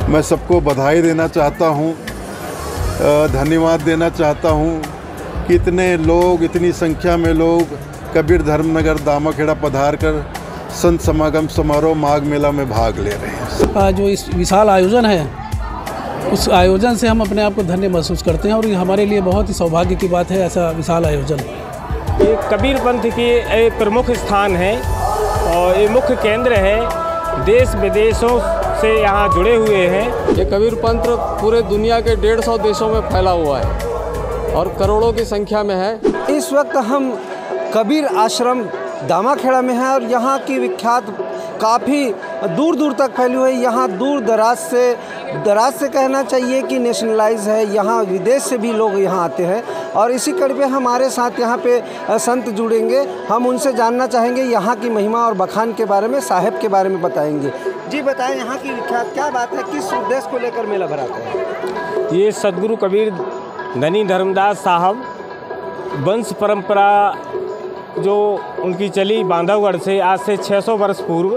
मैं सबको बधाई देना चाहता हूँ, धन्यवाद देना चाहता हूँ कि इतने लोग, इतनी संख्या में लोग कबीर धर्मनगर दामाखेड़ा पधार कर संत समागम समारोह माघ मेला में भाग ले रहे हैं। जो इस विशाल आयोजन है, उस आयोजन से हम अपने आप को धन्य महसूस करते हैं और ये हमारे लिए बहुत ही सौभाग्य की बात है, ऐसा विशाल आयोजन। ये कबीर पंथ की एक प्रमुख स्थान है और ये मुख्य केंद्र है, देश विदेशों से यहाँ जुड़े हुए हैं। ये कबीर पंथ पूरे दुनिया के 150 देशों में फैला हुआ है और करोड़ों की संख्या में है। इस वक्त हम कबीर आश्रम दामाखेड़ा में हैं और यहाँ की विख्यात काफ़ी दूर दूर तक फैली हुई है। यहाँ दूर दराज से कहना चाहिए कि नेशनलाइज है। यहाँ विदेश से भी लोग यहाँ आते हैं और इसी कड़ी पे हमारे साथ यहाँ पे संत जुड़ेंगे। हम उनसे जानना चाहेंगे यहाँ की महिमा और बखान के बारे में, साहेब के बारे में बताएंगे। जी बताएं, यहाँ की विख्यात क्या बात है, किस उद्देश्य को लेकर मेला भराते हैं? ये सदगुरु कबीर धनी धर्मदास साहब वंश परंपरा जो उनकी चली बांधवगढ़ से, आज से 600 वर्ष पूर्व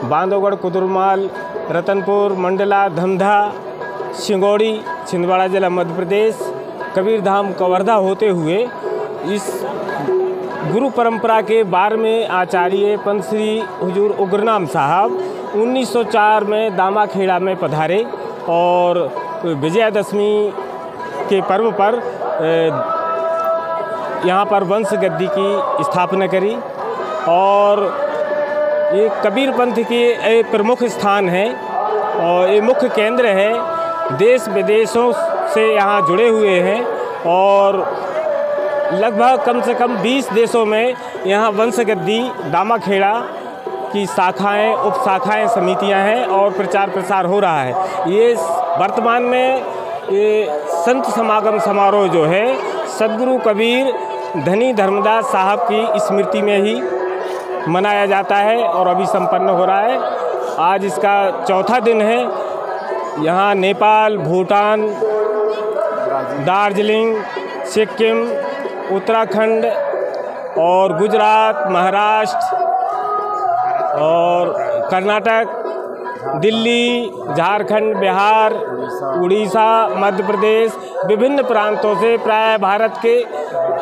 बांधवगढ़, कुदुरमाल, रतनपुर, मंडला, धमधा, सिंगौड़ी, छिंदवाड़ा जिला मध्य प्रदेश, कबीर धाम कवर्धा होते हुए इस गुरु परंपरा के 12वें आचार्य पंत श्री हुजूर उग्रनाम साहब 1904 में दामाखेड़ा में पधारे और विजयादशमी के पर्व पर यहाँ पर वंश गद्दी की स्थापना करी और ये कबीर पंथ की एक प्रमुख स्थान है और ये मुख्य केंद्र है, देश विदेशों से यहाँ जुड़े हुए हैं और लगभग कम से कम 20 देशों में यहाँ वंश गद्दी दामाखेड़ा की शाखाएं, उप शाखाएं, समितियां हैं और प्रचार प्रसार हो रहा है। ये वर्तमान में ये संत समागम समारोह जो है सदगुरु कबीर धनी धर्मदास साहब की स्मृति में ही मनाया जाता है और अभी संपन्न हो रहा है। आज इसका चौथा दिन है। यहाँ नेपाल, भूटान, दार्जिलिंग, सिक्किम, उत्तराखंड और गुजरात, महाराष्ट्र और कर्नाटक, दिल्ली, झारखंड, बिहार, उड़ीसा, मध्य प्रदेश, विभिन्न प्रांतों से प्राय भारत के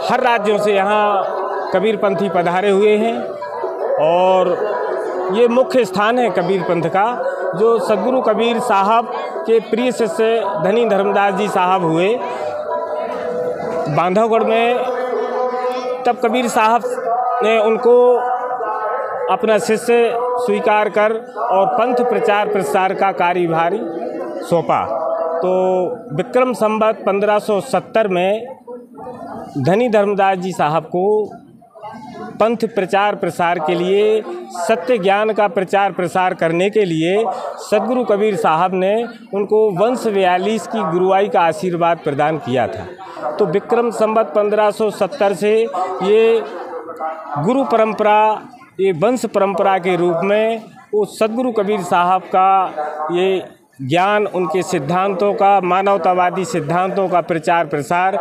हर राज्यों से यहाँ कबीर पंथी पधारे हुए हैं और ये मुख्य स्थान है कबीर पंथ का, जो सदगुरु कबीर साहब के प्रिय शिष्य धनी धर्मदास जी साहब हुए बांधवगढ़ में। तब कबीर साहब ने उनको अपना शिष्य स्वीकार कर और पंथ प्रचार प्रसार का कार्यभार सौंपा। तो विक्रम संवत 1570 में धनी धर्मदास जी साहब को पंथ प्रचार प्रसार के लिए, सत्य ज्ञान का प्रचार प्रसार करने के लिए सदगुरु कबीर साहब ने उनको वंश 42 की गुरुआई का आशीर्वाद प्रदान किया था। तो विक्रम संवत 1570 से ये गुरु परंपरा, ये वंश परंपरा के रूप में वो सदगुरु कबीर साहब का ये ज्ञान, उनके सिद्धांतों का, मानवतावादी सिद्धांतों का प्रचार प्रसार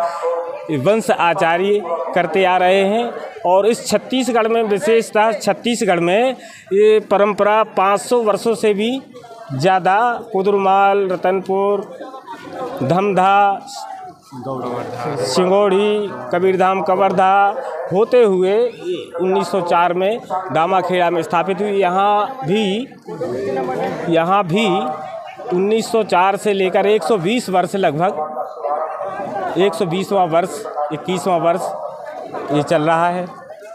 वंश आचार्य करते आ रहे हैं। और इस छत्तीसगढ़ में, विशेषतः छत्तीसगढ़ में ये परंपरा 500 वर्षों से भी ज़्यादा कुदुरमाल, रतनपुर, धमधा, सिंगौड़ी, कबीरधाम कवर्धा होते हुए 1904 में दामाखेड़ा में स्थापित हुई। यहाँ भी 1904 से लेकर 120 वर्ष, लगभग 120वां वर्ष, 21वां वर्ष ये चल रहा है।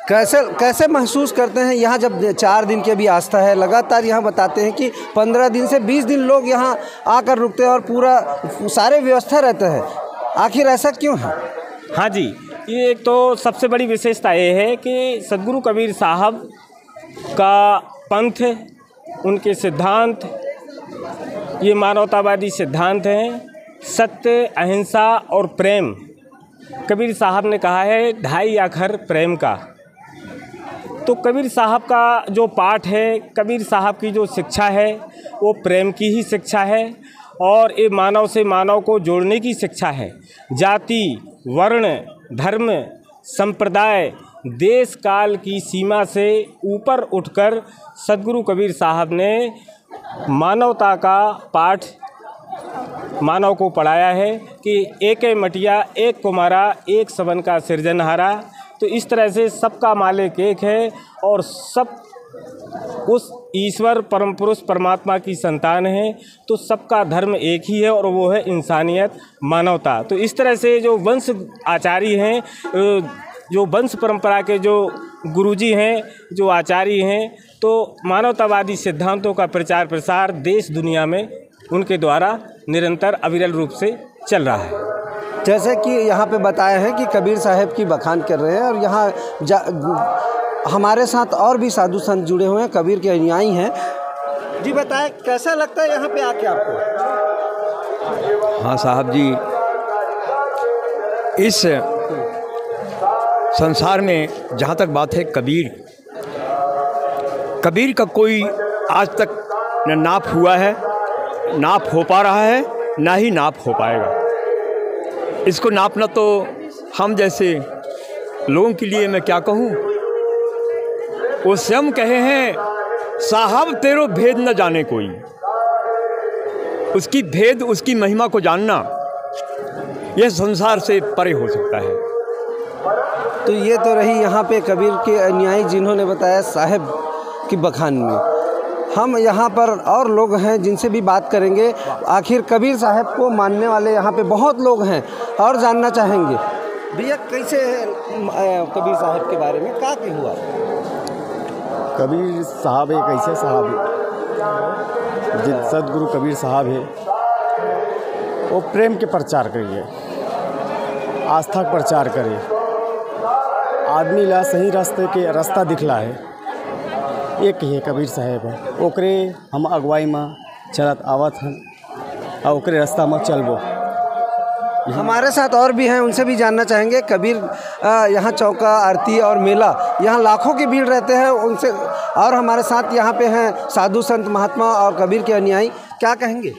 कैसे महसूस करते हैं यहाँ जब 4 दिन की भी आस्था है? लगातार यहाँ बताते हैं कि 15 दिन से 20 दिन लोग यहाँ आकर रुकते हैं और पूरा सारे व्यवस्था रहते हैं। आखिर ऐसा क्यों है? हाँ जी, ये एक तो सबसे बड़ी विशेषता ये है कि सदगुरु कबीर साहब का पंथ, उनके सिद्धांत ये मानवतावादी सिद्धांत हैं, सत्य, अहिंसा और प्रेम। कबीर साहब ने कहा है 2.5 अक्षर प्रेम का। तो कबीर साहब का जो पाठ है, कबीर साहब की जो शिक्षा है वो प्रेम की ही शिक्षा है और ये मानव से मानव को जोड़ने की शिक्षा है। जाति, वर्ण, धर्म, संप्रदाय, देश काल की सीमा से ऊपर उठकर सदगुरु कबीर साहब ने मानवता का पाठ मानव को पढ़ाया है कि एक मटिया एक कुमारा एक सबन का सृजनहारा। तो इस तरह से सबका मालिक एक है और सब उस ईश्वर परम पुरुष परमात्मा की संतान है। तो सबका धर्म एक ही है और वो है इंसानियत, मानवता। तो इस तरह से जो वंश आचार्य हैं, जो वंश परंपरा के जो गुरुजी हैं, जो आचार्य हैं, तो मानवतावादी सिद्धांतों का प्रचार प्रसार देश दुनिया में उनके द्वारा निरंतर अविरल रूप से चल रहा है। जैसे कि यहाँ पे बताया है कि कबीर साहब की बखान कर रहे हैं और यहाँ हमारे साथ और भी साधु संत जुड़े हुए हैं, कबीर के अनुयायी हैं। जी बताएं, कैसा लगता है यहाँ पे आके आपको? हाँ साहब जी, इस संसार में जहाँ तक बात है कबीर का कोई आज तक न नाप हुआ है, नाप हो पा रहा है, ना ही नाप हो पाएगा। इसको नापना तो हम जैसे लोगों के लिए मैं क्या कहूँ, वो स्वयं कहे हैं साहब तेरो भेद न जाने कोई। उसकी भेद, उसकी महिमा को जानना यह संसार से परे हो सकता है। तो ये तो रही यहाँ पे कबीर के अनुयायी जिन्होंने बताया साहब की बखान में। हम यहाँ पर और लोग हैं जिनसे भी बात करेंगे। आखिर कबीर साहब को मानने वाले यहाँ पे बहुत लोग हैं और जानना चाहेंगे। भैया कैसे है कबीर साहब के बारे में, क्या क्या हुआ? कबीर साहब एक ऐसे साहब है, जिन सदगुरु कबीर साहब है, वो प्रेम के प्रचार करिए, आस्था का प्रचार करे, आदमी ला सही रास्ते के रास्ता दिखला है। एक ही कबीर साहब है, ओकरे हम अगुवाई में चलत आवत हैं और ओकरे रास्ता में चलबो। हमारे साथ और भी हैं, उनसे भी जानना चाहेंगे। कबीर यहाँ चौका, आरती और मेला, यहाँ लाखों की भीड़ रहते हैं उनसे। और हमारे साथ यहाँ पे हैं साधु संत महात्मा और कबीर के अनुयायी, क्या कहेंगे?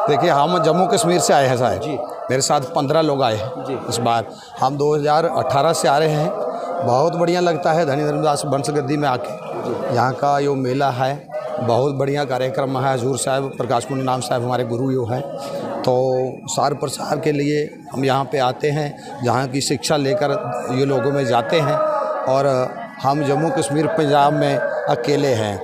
देखिए, हम जम्मू कश्मीर से आए हैं साहब जी। मेरे साथ 15 लोग आए हैं जी। इस बार हम 2018 से आ रहे हैं। बहुत बढ़िया लगता है धनी धर्मदास वंशगद्दी में आके। यहाँ का जो मेला है बहुत बढ़िया कार्यक्रम है। हजूर साहब प्रकाश कुंड नाम साहब हमारे गुरु यो है। तो सार प्रसार के लिए हम यहाँ पे आते हैं, जहाँ की शिक्षा लेकर ये लोगों में जाते हैं। और हम जम्मू कश्मीर पंजाब में अकेले हैं,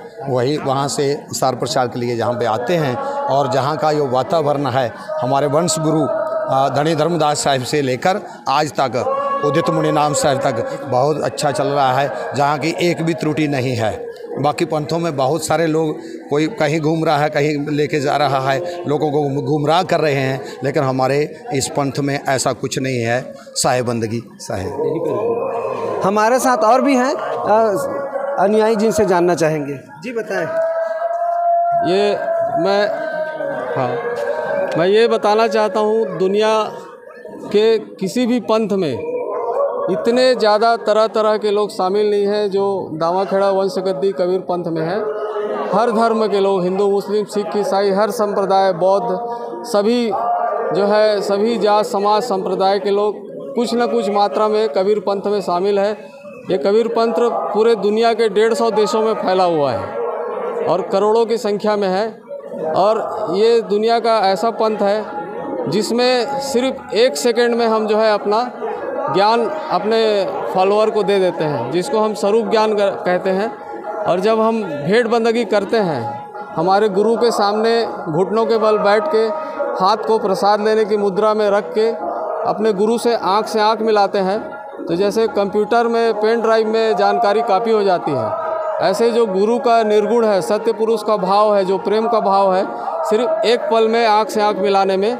वहाँ से सार प्रचार के लिए जहाँ पे आते हैं। और जहाँ का जो वातावरण है, हमारे वंश गुरु धनी धर्मदास साहब से लेकर आज तक उदित मुनि नाम साहब तक बहुत अच्छा चल रहा है, जहाँ की एक भी त्रुटि नहीं है। बाकी पंथों में बहुत सारे लोग, कोई कहीं घूम रहा है, कहीं लेके जा रहा है, लोगों को गुमराह कर रहे हैं, लेकिन हमारे इस पंथ में ऐसा कुछ नहीं है। साहेब बंदगी साहेब। हमारे साथ और भी हैं अनुयायी जिनसे जानना चाहेंगे। जी बताएं। मैं ये बताना चाहता हूँ, दुनिया के किसी भी पंथ में इतने ज़्यादा तरह तरह के लोग शामिल नहीं हैं जो दामाखेड़ा वंशगद्दी कबीर पंथ में है। हर धर्म के लोग, हिंदू, मुस्लिम, सिख, ईसाई, हर संप्रदाय, बौद्ध, सभी जो है सभी जात समाज संप्रदाय के लोग कुछ न कुछ मात्रा में कबीर पंथ में शामिल है। ये कबीर पंथ पूरे दुनिया के 150 देशों में फैला हुआ है और करोड़ों की संख्या में है। और ये दुनिया का ऐसा पंथ है जिसमें सिर्फ 1 सेकंड में हम जो है अपना ज्ञान अपने फॉलोअर को दे देते हैं, जिसको हम स्वरूप ज्ञान कहते हैं। और जब हम भेंट बंदगी करते हैं, हमारे गुरु के सामने घुटनों के बल बैठ के, हाथ को प्रसाद लेने की मुद्रा में रख के अपने गुरु से आँख मिलाते हैं, तो जैसे कंप्यूटर में पेन ड्राइव में जानकारी कॉपी हो जाती है, ऐसे जो गुरु का निर्गुण है, सत्य पुरुष का भाव है, जो प्रेम का भाव है, सिर्फ एक पल में आँख से आँख मिलाने में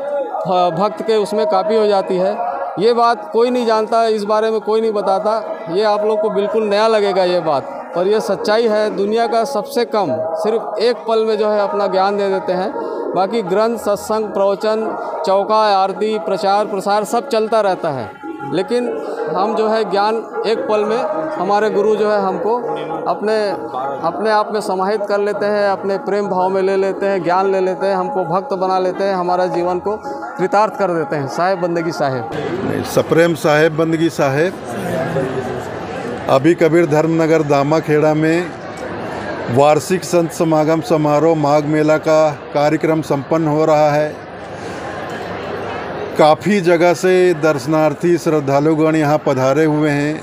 भक्त के उसमें कॉपी हो जाती है। ये बात कोई नहीं जानता, इस बारे में कोई नहीं बताता। ये आप लोग को बिल्कुल नया लगेगा ये बात, पर यह सच्चाई है। दुनिया का सबसे कम सिर्फ एक पल में जो है अपना ज्ञान दे देते हैं। बाकी ग्रंथ, सत्संग, प्रवचन, चौका, आरती, प्रचार प्रसार सब चलता रहता है, लेकिन हम जो है ज्ञान एक पल में हमारे गुरु जो है हमको अपने आप में समाहित कर लेते हैं, अपने प्रेम भाव में ले लेते हैं, ज्ञान ले लेते हैं, हमको भक्त बना लेते हैं, हमारा जीवन को कृतार्थ कर देते हैं। साहेब बंदगी साहेब, सप्रेम साहेब बंदगी साहेब। अभी कबीर धर्मनगर दामाखेड़ा में वार्षिक संत समागम समारोह माघ मेला का कार्यक्रम संपन्न हो रहा है। काफ़ी जगह से दर्शनार्थी श्रद्धालुगण यहाँ पधारे हुए हैं।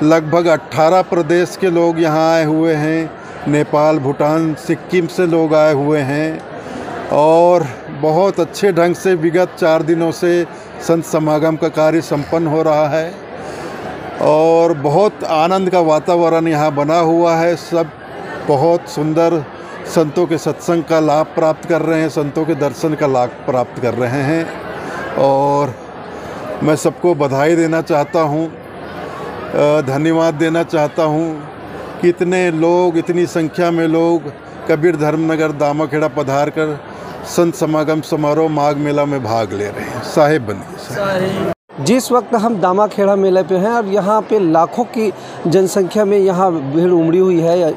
लगभग 18 प्रदेश के लोग यहाँ आए हुए हैं। नेपाल, भूटान, सिक्किम से लोग आए हुए हैं और बहुत अच्छे ढंग से विगत 4 दिनों से संत समागम का कार्य संपन्न हो रहा है और बहुत आनंद का वातावरण यहाँ बना हुआ है। सब बहुत सुंदर संतों के सत्संग का लाभ प्राप्त कर रहे हैं, संतों के दर्शन का लाभ प्राप्त कर रहे हैं और मैं सबको बधाई देना चाहता हूँ, धन्यवाद देना चाहता हूँ कि इतने लोग, इतनी संख्या में लोग कबीर धर्मनगर दामाखेड़ा पधार कर संत समागम समारोह माघ मेला में भाग ले रहे हैं। साहेब बनिए। जिस वक्त हम दामाखेड़ा मेले पे हैं और यहाँ पे लाखों की जनसंख्या में यहाँ भीड़ उमड़ी हुई है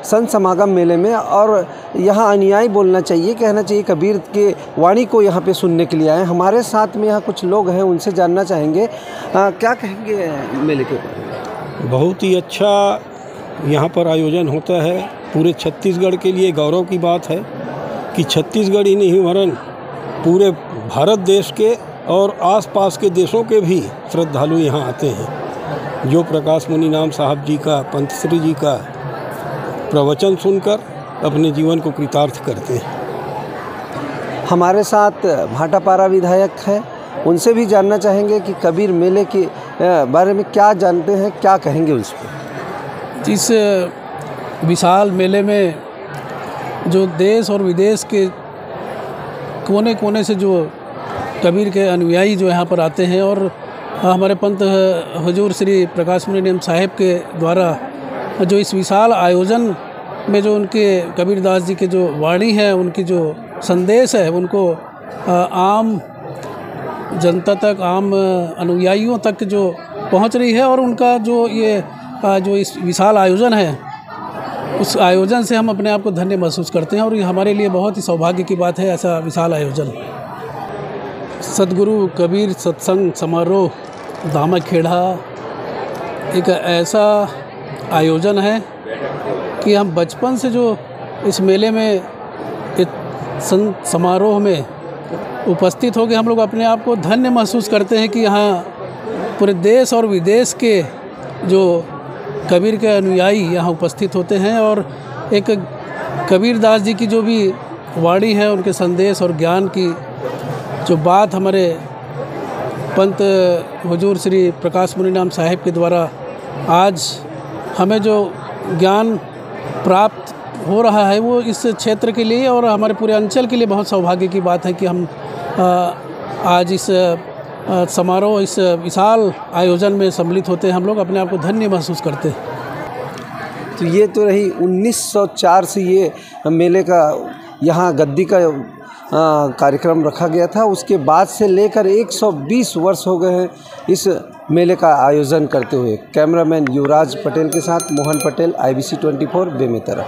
संत समागम मेले में और यहाँ अनुयायी बोलना चाहिए, कहना चाहिए कबीर के वाणी को यहाँ पे सुनने के लिए आए। हमारे साथ में यहाँ कुछ लोग हैं, उनसे जानना चाहेंगे क्या कहेंगे मेले के बारे में। बहुत ही अच्छा यहाँ पर आयोजन होता है। पूरे छत्तीसगढ़ के लिए गौरव की बात है कि छत्तीसगढ़ ही नहीं वरन पूरे भारत देश के और आसपास के देशों के भी श्रद्धालु यहाँ आते हैं, जो प्रकाश मुनि नाम साहब जी का, पंत श्री जी का प्रवचन सुनकर अपने जीवन को कृतार्थ करते हैं। हमारे साथ भाटापारा विधायक है, उनसे भी जानना चाहेंगे कि कबीर मेले के बारे में क्या जानते हैं, क्या कहेंगे उस पर। इस विशाल मेले में जो देश और विदेश के कोने कोने से जो कबीर के अनुयायी जो यहाँ पर आते हैं और हमारे पंत हुजूर श्री प्रकाश मुनि नाम साहेब के द्वारा जो इस विशाल आयोजन में जो उनके कबीरदास जी के जो वाणी है, उनकी जो संदेश है, उनको आम जनता तक, आम अनुयायियों तक जो पहुँच रही है और उनका जो ये जो इस विशाल आयोजन है, उस आयोजन से हम अपने आप को धन्य महसूस करते हैं और ये हमारे लिए बहुत ही सौभाग्य की बात है, ऐसा विशाल आयोजन। सदगुरु कबीर सत्संग समारोह दामाखेड़ा एक ऐसा आयोजन है कि हम बचपन से जो इस मेले में, इस संत समारोह में उपस्थित हो गए, हम लोग अपने आप को धन्य महसूस करते हैं कि यहाँ पूरे देश और विदेश के जो कबीर के अनुयायी यहाँ उपस्थित होते हैं और एक कबीरदास जी की जो भी वाणी है, उनके संदेश और ज्ञान की जो बात हमारे पंत हुजूर श्री प्रकाश मुनि नाम साहेब के द्वारा आज हमें जो ज्ञान प्राप्त हो रहा है, वो इस क्षेत्र के लिए और हमारे पूरे अंचल के लिए बहुत सौभाग्य की बात है कि हम आज इस समारोह, इस विशाल आयोजन में सम्मिलित होते हैं। हम लोग अपने आप को धन्य महसूस करते हैं। तो ये तो रही 1904 से ये मेले का यहाँ गद्दी का कार्यक्रम रखा गया था। उसके बाद से लेकर 120 वर्ष हो गए हैं इस मेले का आयोजन करते हुए। कैमरामैन युवराज पटेल के साथ मोहन पटेल, IBC 24 बेमेतरा।